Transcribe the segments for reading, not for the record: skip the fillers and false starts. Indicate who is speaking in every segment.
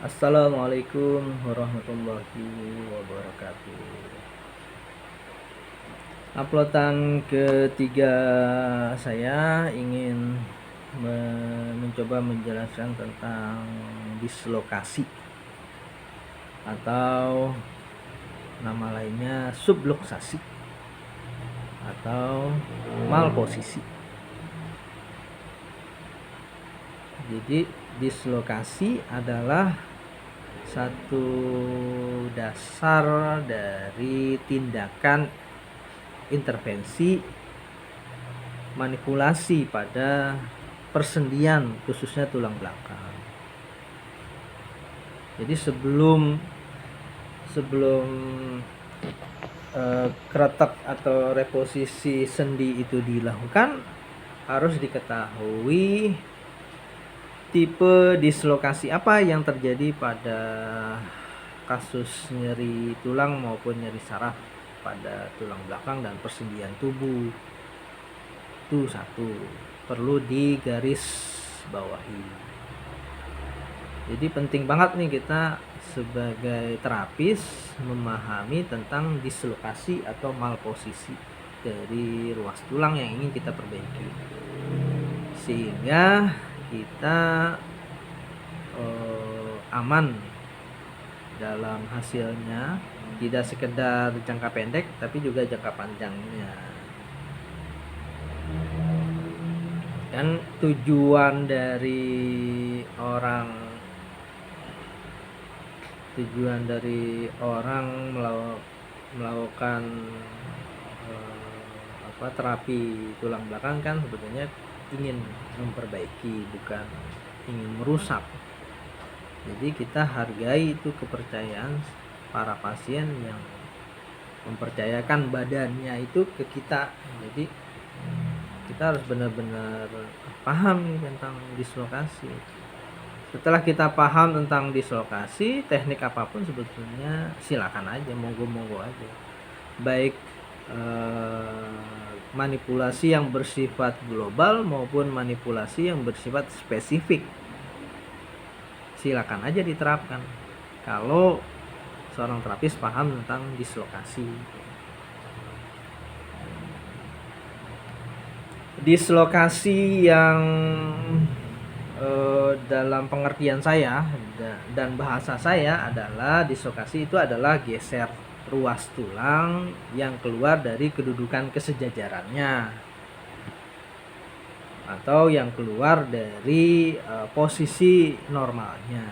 Speaker 1: Assalamualaikum warahmatullahi wabarakatuh. Uploadan ketiga saya ingin mencoba menjelaskan tentang dislokasi atau nama lainnya subluksasi atau malposisi. Jadi dislokasi adalah satu dasar dari tindakan intervensi manipulasi pada persendian khususnya tulang belakang. Jadi sebelum kretek atau reposisi sendi itu dilakukan, harus diketahui tipe dislokasi apa yang terjadi pada kasus nyeri tulang maupun nyeri saraf pada tulang belakang dan persendian tubuh. Itu satu, perlu digaris bawahi. Jadi penting banget nih kita sebagai terapis memahami tentang dislokasi atau malposisi dari ruas tulang yang ingin kita perbaiki, sehingga kita aman dalam hasilnya, tidak sekedar jangka pendek tapi juga jangka panjangnya. Dan tujuan dari orang melakukan terapi tulang belakang kan sebetulnya ingin memperbaiki, bukan ingin merusak. Jadi kita hargai itu kepercayaan para pasien yang mempercayakan badannya itu ke kita. Jadi kita harus benar-benar paham nih tentang dislokasi. Setelah kita paham tentang dislokasi, teknik apapun sebetulnya silakan aja, monggo-monggo aja. Baik manipulasi yang bersifat global maupun manipulasi yang bersifat spesifik, silakan aja diterapkan kalau seorang terapis paham tentang dislokasi. Dislokasi yang dalam pengertian saya dan bahasa saya adalah dislokasi itu adalah geser ruas tulang yang keluar dari kedudukan kesejajarannya atau yang keluar dari posisi normalnya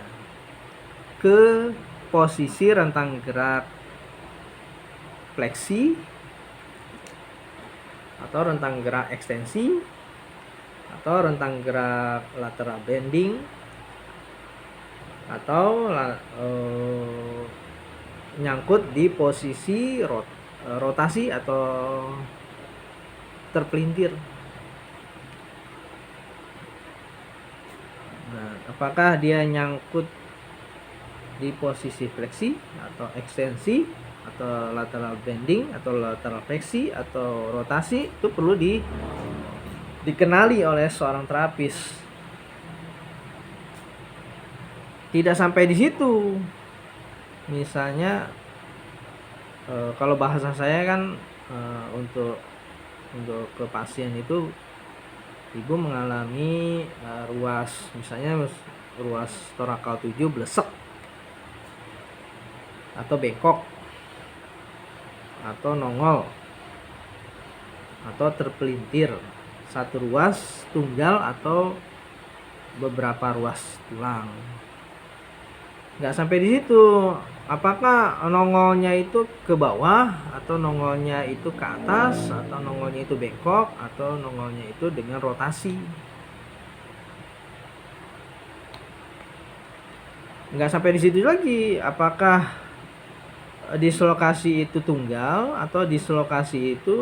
Speaker 1: ke posisi rentang gerak fleksi atau rentang gerak ekstensi atau rentang gerak lateral bending atau nyangkut di posisi rotasi atau terpelintir. Nah, apakah dia nyangkut di posisi fleksi atau ekstensi atau lateral bending atau lateral fleksi atau rotasi, itu perlu dikenali oleh seorang terapis. Tidak sampai di situ. Misalnya kalau bahasa saya kan untuk ke pasien itu, ibu mengalami misalnya ruas torakal 7 blesek atau bengkok atau nongol atau terpelintir satu ruas tunggal atau beberapa ruas tulang. Nggak sampai di situ. Apakah nongolnya itu ke bawah atau nongolnya itu ke atas atau nongolnya itu bengkok atau nongolnya itu dengan rotasi. Nggak sampai di situ lagi. Apakah dislokasi itu tunggal atau dislokasi itu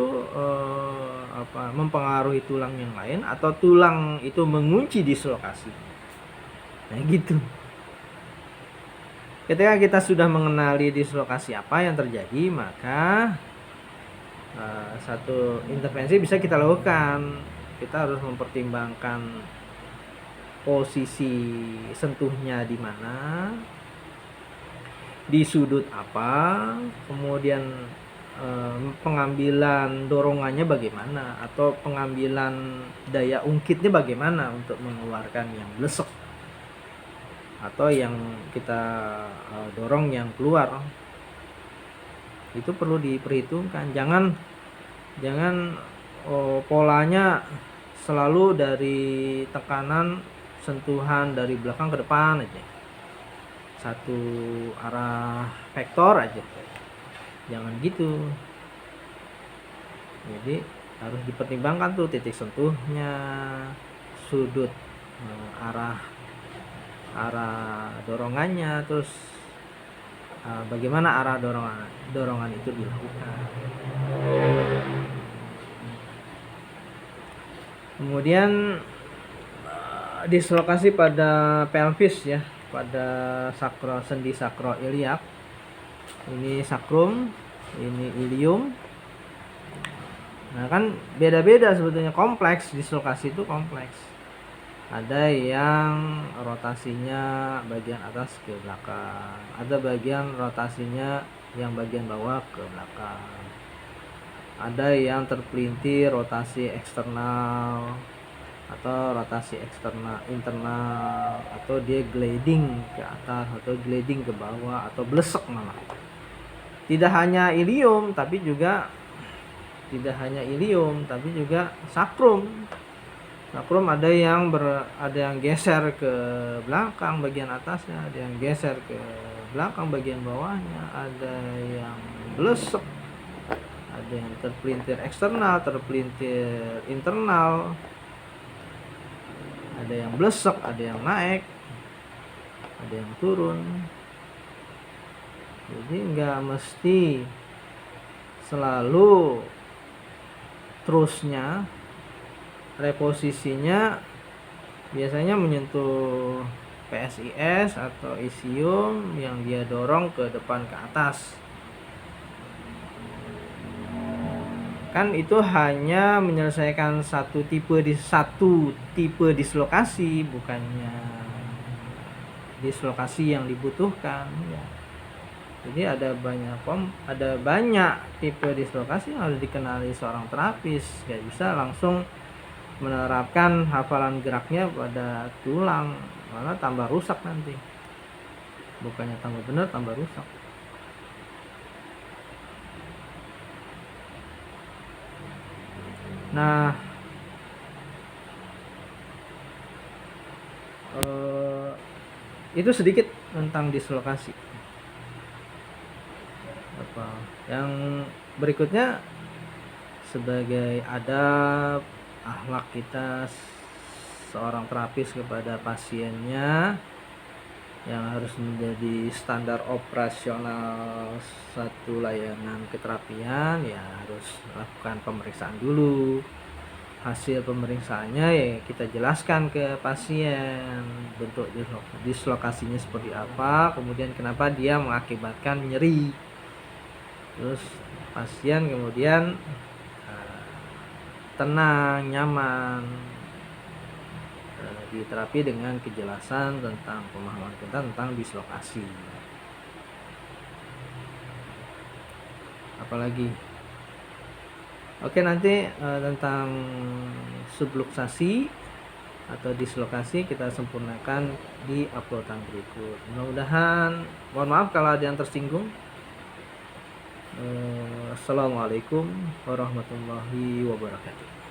Speaker 1: mempengaruhi tulang yang lain atau tulang itu mengunci dislokasi. Nah gitu. Ketika kita sudah mengenali dislokasi apa yang terjadi, maka satu intervensi bisa kita lakukan. Kita harus mempertimbangkan posisi sentuhnya di mana, di sudut apa, kemudian pengambilan dorongannya bagaimana, atau pengambilan daya ungkitnya bagaimana untuk mengeluarkan yang blesek atau yang kita dorong yang keluar. Itu perlu diperhitungkan. Jangan polanya selalu dari tekanan sentuhan dari belakang ke depan aja, satu arah vektor aja, jangan gitu. Jadi harus dipertimbangkan tuh titik sentuhnya, sudut arah dorongannya, terus bagaimana arah dorongan itu dilakukan. Kemudian dislokasi pada pelvis ya, pada sendi sakroiliak. Ini sakrum, ini ilium. Nah kan beda-beda sebetulnya, kompleks, dislokasi itu kompleks. Ada yang rotasinya bagian atas ke belakang, ada bagian rotasinya yang bagian bawah ke belakang, ada yang terpelintir rotasi eksternal atau rotasi eksternal internal, atau dia gliding ke atas atau gliding ke bawah atau blesek malah. Tidak hanya ilium tapi juga sakrum. Sakrum ada yang geser ke belakang bagian atasnya, ada yang geser ke belakang bagian bawahnya, ada yang blesek, ada yang terpelintir eksternal, terpelintir internal, ada yang blesek, ada yang naik, ada yang turun. Jadi nggak mesti selalu terusnya reposisinya biasanya menyentuh PSIS atau isium yang dia dorong ke depan ke atas. Kan itu hanya menyelesaikan satu tipe dislokasi, bukannya dislokasi yang dibutuhkan ya. Jadi ada banyak tipe dislokasi yang harus dikenali seorang terapis. Gak bisa langsung menerapkan hafalan geraknya pada tulang, malah tambah rusak nanti. Bukannya tambah benar, tambah rusak. Nah, itu sedikit tentang dislokasi. Yang berikutnya sebagai adab akhlak kita seorang terapis kepada pasiennya yang harus menjadi standar operasional satu layanan keterapian, ya harus lakukan pemeriksaan dulu. Hasil pemeriksaannya ya kita jelaskan ke pasien bentuk dislokasinya seperti apa, kemudian kenapa dia mengakibatkan nyeri. Terus pasien kemudian tenang, nyaman di terapi dengan kejelasan tentang pemahaman kita tentang dislokasi. Apalagi oke, nanti tentang subluksasi atau dislokasi kita sempurnakan di uploadan berikut. Mudah-mudahan, mohon maaf kalau ada yang tersinggung. Assalamualaikum warahmatullahi wabarakatuh.